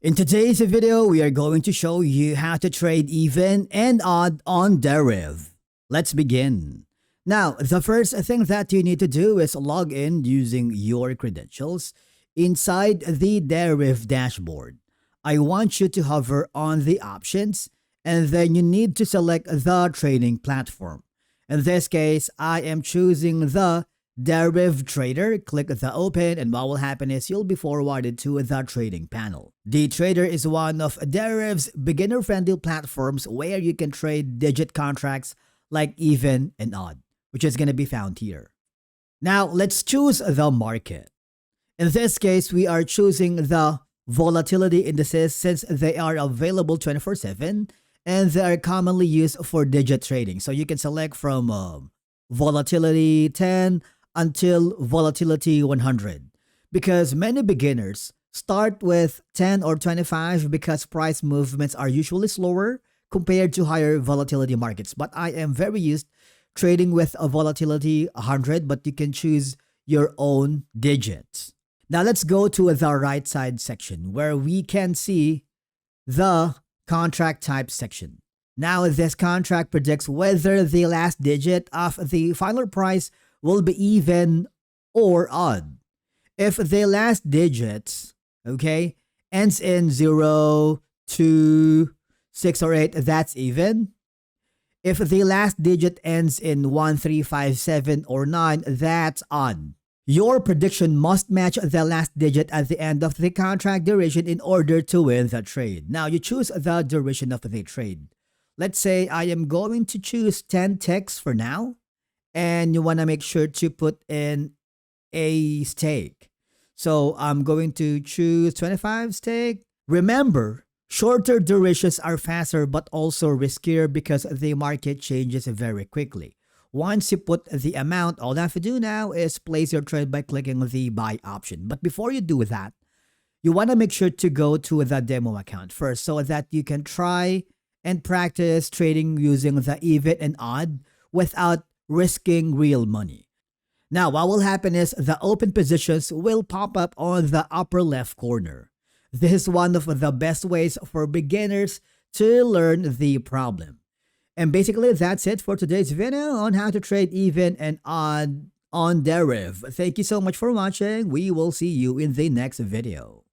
In today's video, we are going to show you how to trade even and odd on Deriv. Let's begin. Now, the first thing that you need to do is log in using your credentials inside the Deriv dashboard. I want you to hover on the options and then you need to select the trading platform. In this case, I am choosing the Deriv Trader. Click the open and what will happen is you'll be forwarded to the trading panel. The Trader is one of Deriv's beginner-friendly platforms where you can trade digit contracts like even and odd, which is going to be found here. Now, let's choose the market. In this case, we are choosing the volatility indices since they are available 24/7 and they are commonly used for digit trading. So you can select from volatility 10 until volatility 100 because many beginners start with 10 or 25 because price movements are usually slower compared to higher volatility markets. But I am very used trading with a volatility 100, but you can choose your own digits. Now let's go to the right side section where we can see the contract type section. Now this contract predicts whether the last digit of the final price will be even or odd. If the last digits, ends in 0, 2, 6, or 8, that's even. If the last digit ends in 1, 3, 5, 7, or 9, that's odd. Your prediction must match the last digit at the end of the contract duration in order to win the trade. Now you choose the duration of the trade. Let's say I am going to choose 10 ticks for now. And you want to make sure to put in a stake. So I'm going to choose 25 stake. Remember, shorter durations are faster but also riskier because the market changes very quickly. Once you put the amount, all you have to do now is place your trade by clicking the buy option. But before you do that, you want to make sure to go to the demo account first so that you can try and practice trading using the even and odd without risking real money. Now, what will happen is the open positions will pop up on the upper left corner. This is one of the best ways for beginners to learn the problem. And basically, that's it for today's video on how to trade even and odd on Deriv. Thank you so much for watching. We will see you in the next video.